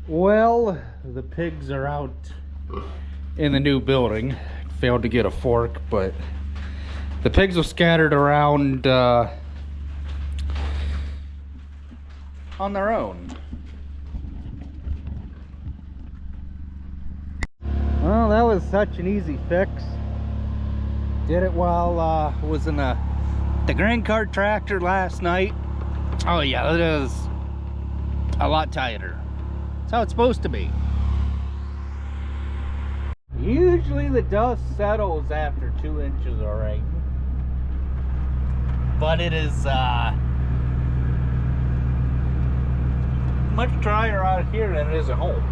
Well, the pigs are out in the new building. Failed to get a fork, but the pigs are scattered around on their own. Well, that was such an easy fix. Did it while I was in the grain cart tractor last night. Oh yeah, it is a lot tighter. That's how it's supposed to be. Usually the dust settles after 2 inches of rain, but it is much drier out here than it is at home.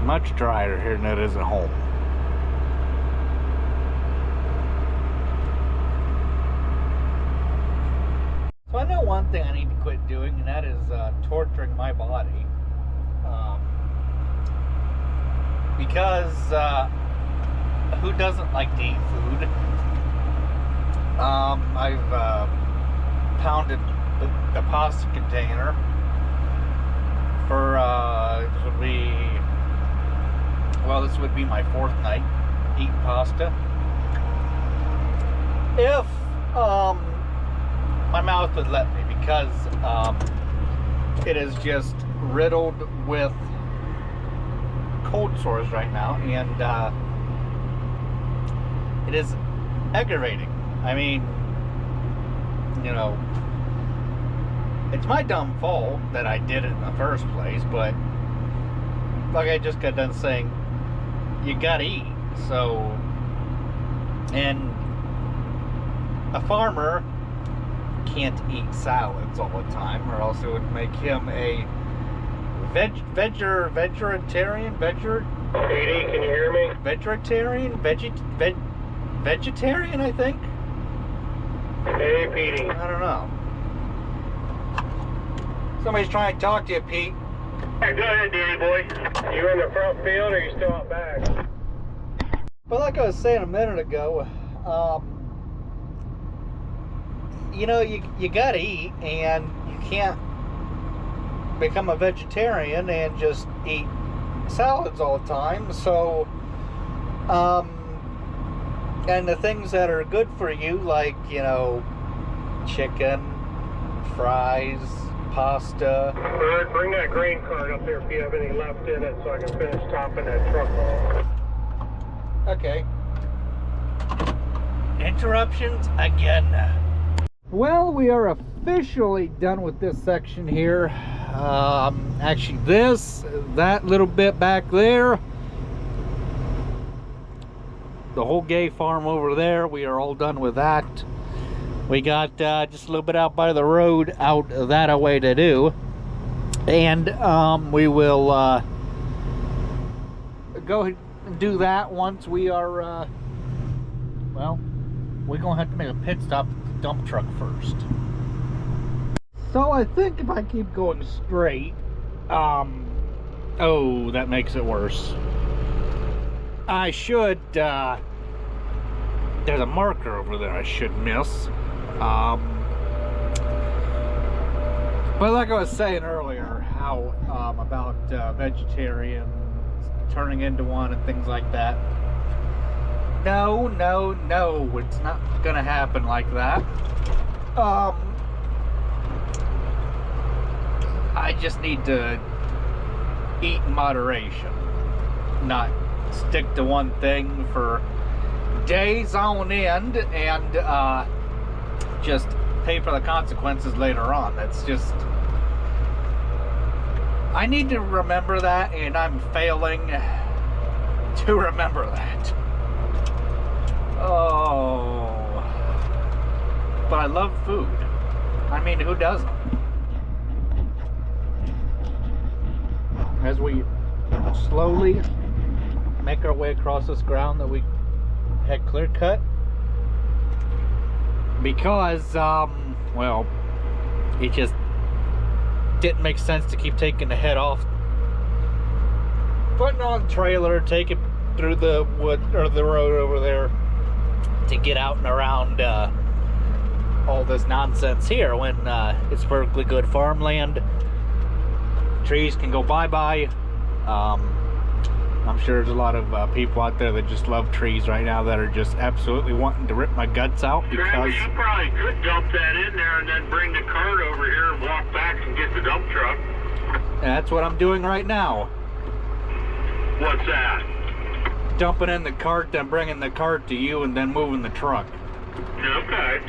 Much drier here than it is at home. So I know one thing I need to quit doing, and that is torturing my body. Because who doesn't like to eat food? I've pounded the pasta container for this would be my 4th night eating pasta. If my mouth would let me, because it is just riddled with cold sores right now, and it is aggravating. I mean, you know, it's my dumb fault that I did it in the first place, but like I just got done saying, you gotta eat. So, and a farmer can't eat salads all the time, or else it would make him a vegetarian. PD, can you hear me? Vegetarian, I think. Hey, PD. I don't know. Somebody's trying to talk to you, Pete. Hey, go ahead, Danny boy. You in the front field, or you still out back? But like I was saying a minute ago, you know, you gotta eat, and you can't become a vegetarian and just eat salads all the time. So, and the things that are good for you, like, you know, chicken, fries, pasta. Bird, bring that grain cart up there if you have any left in it, so I can finish topping that truck off. Okay. Interruptions again. Well, we are officially done with this section here. Actually, that little bit back there, the whole gay farm over there, we are all done with that. We got just a little bit out by the road out that away to do, and we will go ahead and do that once we are well, we're gonna have to make a pit stop at the dump truck first. So I think if I keep going straight, oh, that makes it worse. I should, there's a marker over there I should miss. But like I was saying earlier, how, about vegetarians turning into one and things like that. No, it's not gonna happen like that. I just need to eat in moderation, not stick to one thing for days on end and just pay for the consequences later on. That's just, I need to remember that, and I'm failing to remember that. Oh, but I love food. I mean, who doesn't? As we slowly make our way across this ground that we had clear cut, because well, it just didn't make sense to keep taking the head off, putting on the trailer, take it through the wood or the road over there to get out and around all all this nonsense here when it's perfectly good farmland. Trees can go bye-bye. I'm sure there's a lot of people out there that just love trees right now that are just absolutely wanting to rip my guts out because... Travis, you probably could dump that in there and then bring the cart over here and walk back and get the dump truck. That's what I'm doing right now. What's that? Dumping in the cart, then bringing the cart to you, and then moving the truck. Okay.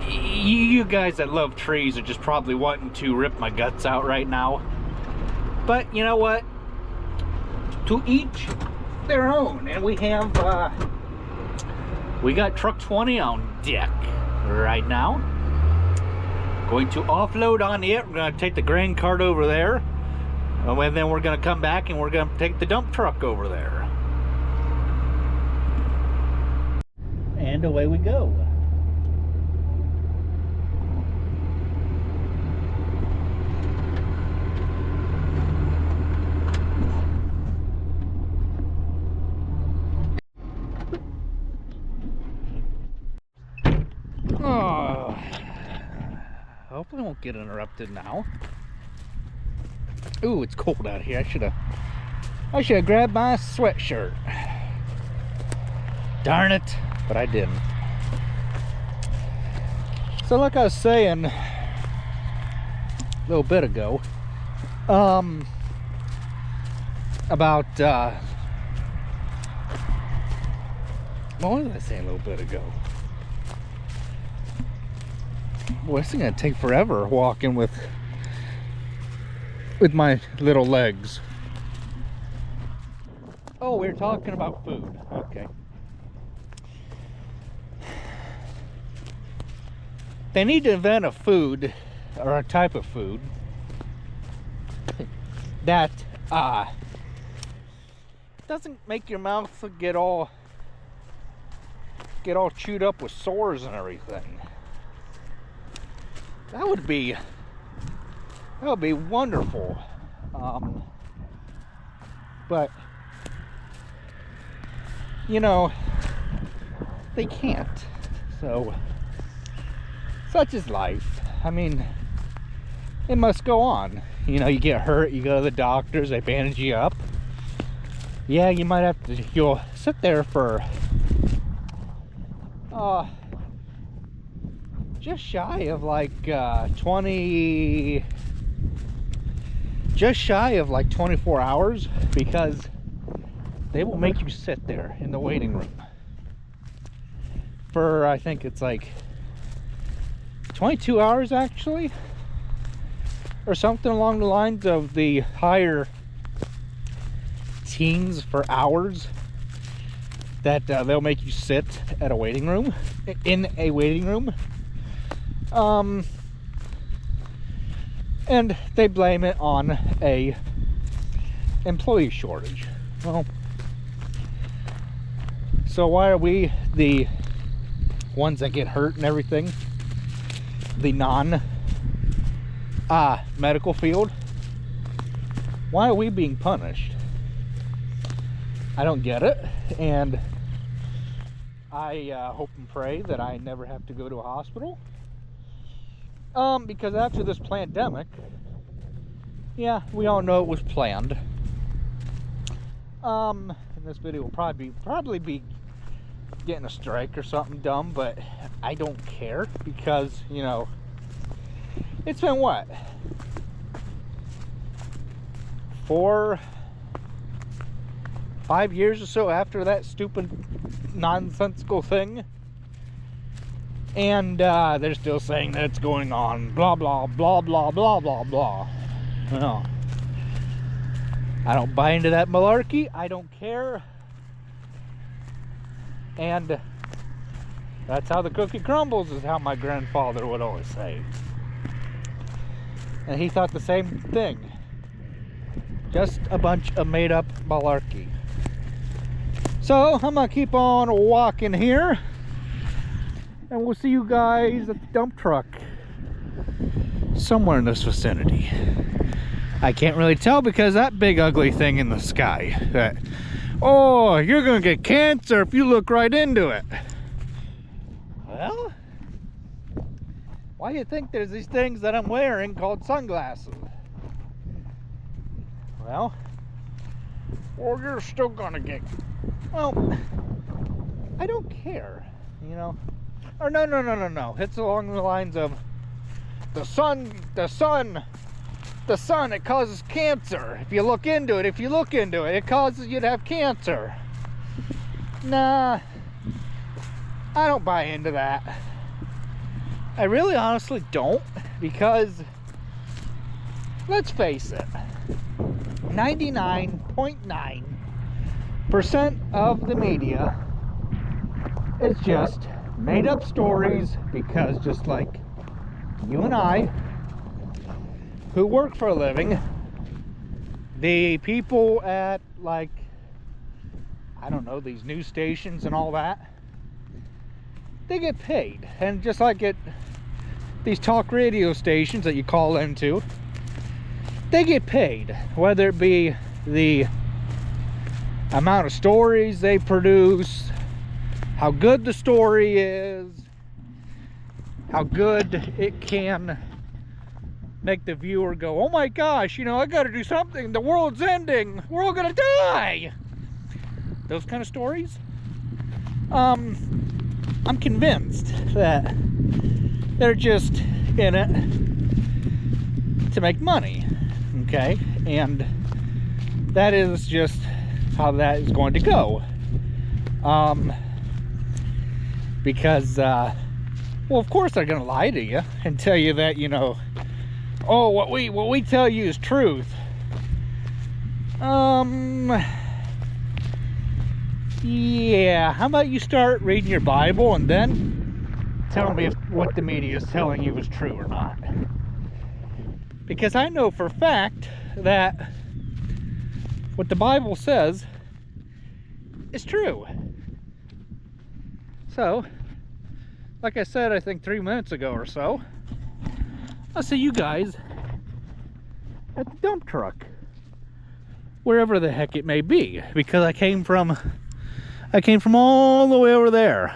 You guys that love trees are just probably wanting to rip my guts out right now. But you know what? To each their own. And we have, we got truck 20 on deck right now. Going to offload on it. We're going to take the grain cart over there. And then we're going to come back and we're going to take the dump truck over there. And away we go. Oh, hopefully I won't get interrupted now. Ooh, it's cold out here. I should have grabbed my sweatshirt. Darn it, but I didn't. So like I was saying a little bit ago, about what was I saying a little bit ago? Boy, this is gonna take forever walking with my little legs. Oh, we're talking about food. Okay. They need to invent a food or a type of food that doesn't make your mouth get all chewed up with sores and everything. That would be wonderful. But you know, they can't. So such is life. I mean, it must go on. You know, you get hurt, you go to the doctors, they bandage you up. Yeah, you might have to, you'll sit there for just shy of like 24 hours, because they will make you sit there in the waiting room for, I think it's like 22 hours actually, or something along the lines of the higher teens for hours that they'll make you sit at a waiting room, in a waiting room. And they blame it on a employee shortage. Well, so why are we the ones that get hurt and everything, the non-medical field, why are we being punished? I don't get it, and I hope and pray that I never have to go to a hospital. Because after this pandemic, yeah, we all know it was planned. And this video will probably be getting a strike or something dumb, but I don't care, because, you know, it's been what? 5 years or so after that stupid nonsensical thing, and they're still saying that it's going on, blah blah blah blah blah blah blah. No, I don't buy into that malarkey. I don't care, and that's how the cookie crumbles, is how my grandfather would always say. And he thought the same thing. Just a bunch of made up malarkey. So I'm gonna keep on walking here, and we'll see you guys at the dump truck somewhere in this vicinity. I can't really tell because that big ugly thing in the sky that Oh, you're gonna get cancer if you look right into it. Well, why do you think there's these things that I'm wearing called sunglasses? Well, you're still gonna get... Well, I don't care, you know. Or no. It's along the lines of the sun, it causes cancer. If you look into it, it causes you to have cancer. Nah, I don't buy into that. I really honestly don't, because let's face it, 99.9% of the media is just made up stories, because just like you and I, who work for a living, the people at, like, I don't know, these news stations and all that, they get paid. And just like at these talk radio stations that you call into, they get paid, whether it be the amount of stories they produce, how good the story is, how good it can make the viewer go, oh my gosh, you know, I gotta do something, the world's ending, we're all gonna die. Those kind of stories. I'm convinced that they're just in it to make money, okay? And that is just how that is going to go. Because, well, of course they're gonna lie to you and tell you that, you know, oh, what we tell you is truth. Yeah, how about you start reading your Bible and then tell me if what the media is telling you is true or not. Because I know for a fact that what the Bible says is true. So, like I said, I think 3 minutes ago or so, I'll see you guys at the dump truck, wherever the heck it may be, because I came from all the way over there.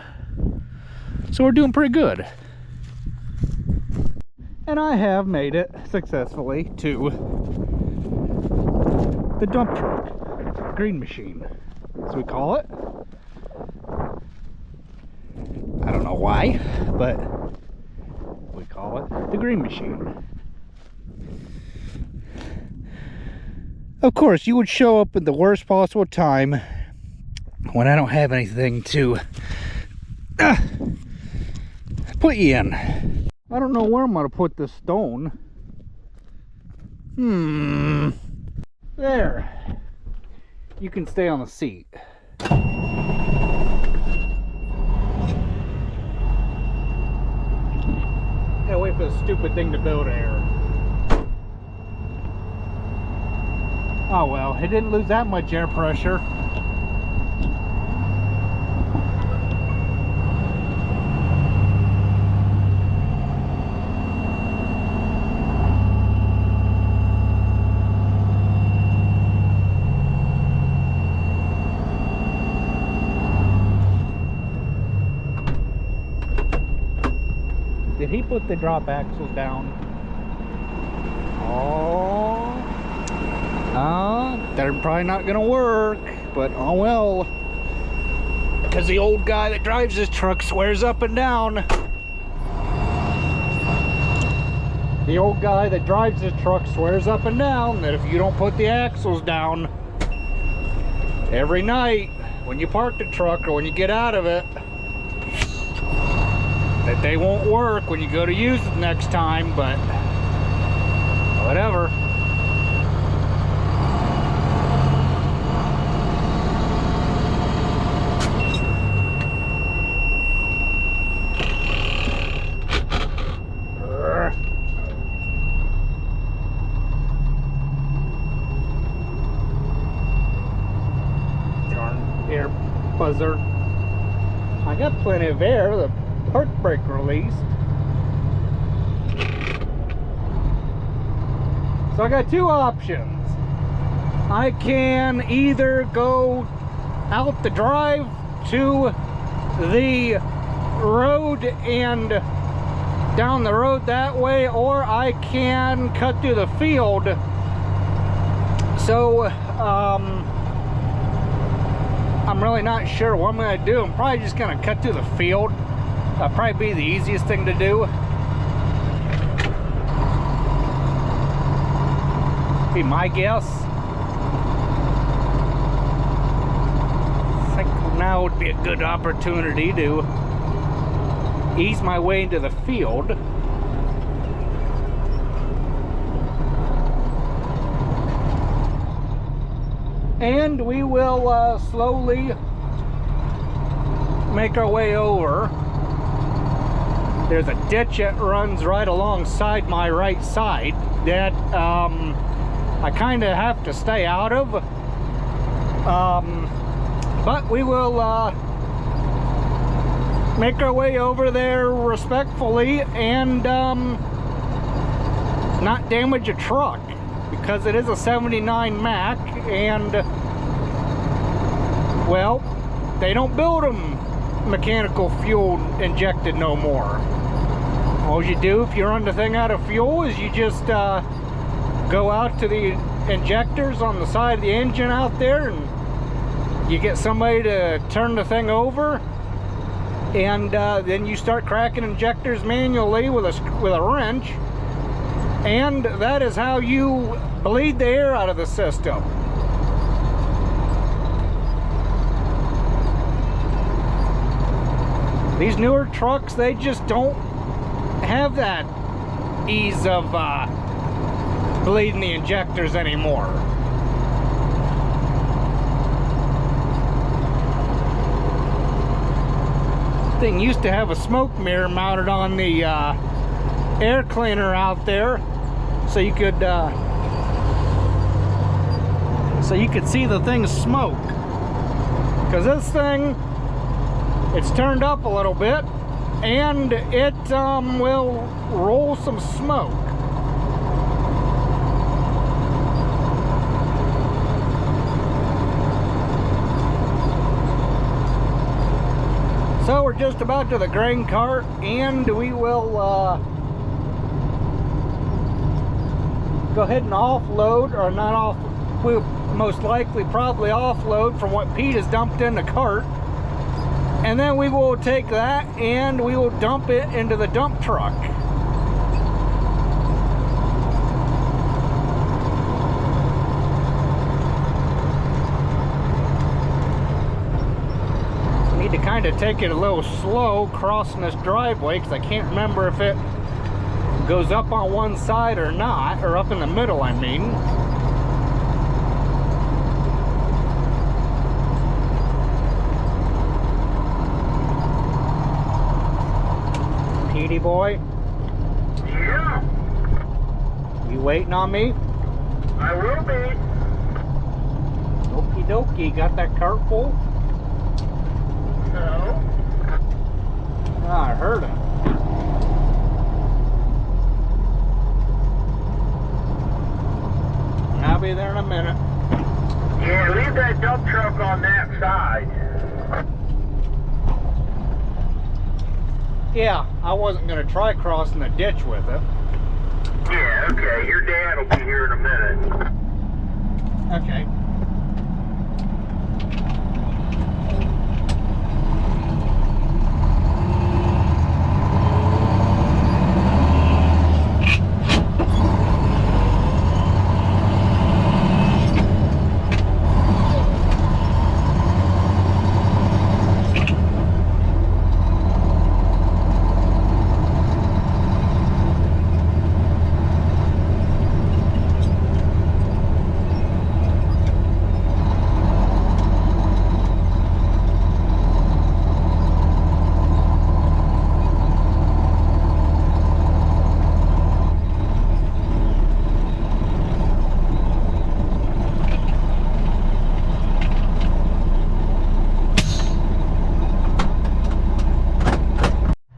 So we're doing pretty good. And I have made it successfully to the dump truck, green machine, as we call it. I don't know why, but we call it the green machine. Of course, you would show up at the worst possible time when I don't have anything to put you in. I don't know where I'm gonna put this stone. There. You can stay on the seat. Gotta wait for the stupid thing to build air. Oh well, it didn't lose that much air pressure. Did he put the drop axles down? They're probably not gonna work, but oh well. Because the old guy that drives this truck swears up and down. The old guy that drives this truck swears up and down that if you don't put the axles down every night when you park the truck or when you get out of it, that they won't work when you go to use it next time, but whatever. Darn air buzzer. I got plenty of air. The park brake released. So I got two options. I can either go out the drive to the road and down the road that way, or I can cut through the field. So I'm really not sure what I'm going to do. I'm probably just going to cut through the field. That'll probably be the easiest thing to do. Be my guess. I think now would be a good opportunity to ease my way into the field. And we will slowly make our way over. There's a ditch that runs right alongside my right side that I kind of have to stay out of. But we will make our way over there respectfully and not damage a truck, because it is a 79 Mack, and well, they don't build them mechanical fuel injected no more. All you do if you run the thing out of fuel is you just go out to the injectors on the side of the engine out there, and you get somebody to turn the thing over, and then you start cracking injectors manually with a wrench, and that is how you bleed the air out of the system. These newer trucks, they just don't have that ease of bleeding the injectors anymore. Thing used to have a smoke mirror mounted on the air cleaner out there, so you could see the thing smoke. Because this thing, it's turned up a little bit, and it will roll some smoke. So we're just about to the grain cart, and we will go ahead and offload, or not off, we'll most likely probably offload from what Pete has dumped in the cart, and then we will take that and we will dump it into the dump truck. Need to kind of take it a little slow crossing this driveway, because I can't remember if it goes up on one side or not, or up in the middle, I mean. Petey boy? Yeah. You waiting on me? I will be. Okie dokie, got that cart full? No. Ah, I heard it. I'll be there in a minute. Yeah, leave that dump truck on that side. Yeah, I wasn't going to try crossing the ditch with it. Yeah, okay. Your dad will be here in a minute. Okay.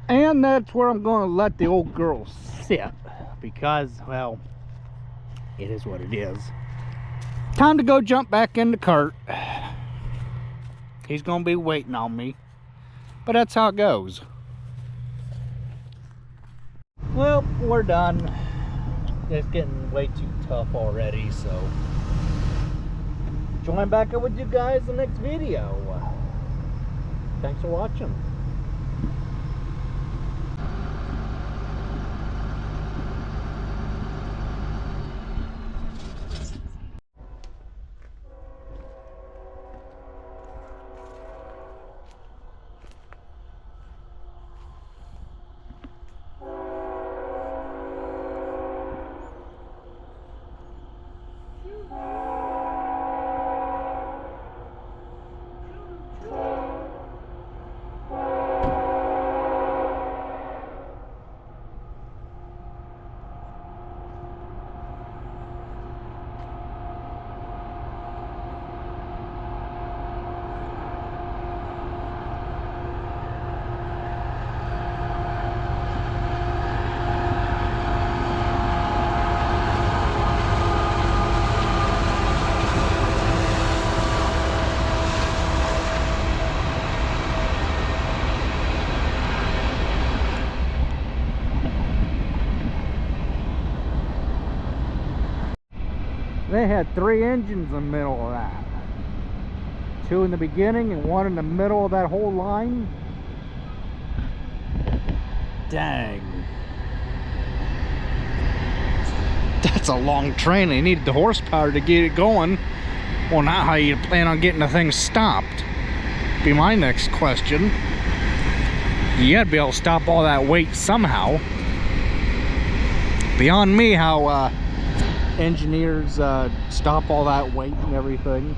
And that's where I'm going to let the old girl sit, because, well, it is what it is. Time to go jump back in the cart. He's gonna be waiting on me. But that's how it goes. Well, we're done. It's getting way too tough already, so join back up with you guys in the next video. Thanks for watching. They had 3 engines in the middle of that. 2 in the beginning and 1 in the middle of that whole line. Dang. That's a long train. They needed the horsepower to get it going. Well, not how you plan on getting the thing stopped. Be my next question. You gotta be able to stop all that weight somehow. Beyond me how engineers stop all that weight and everything.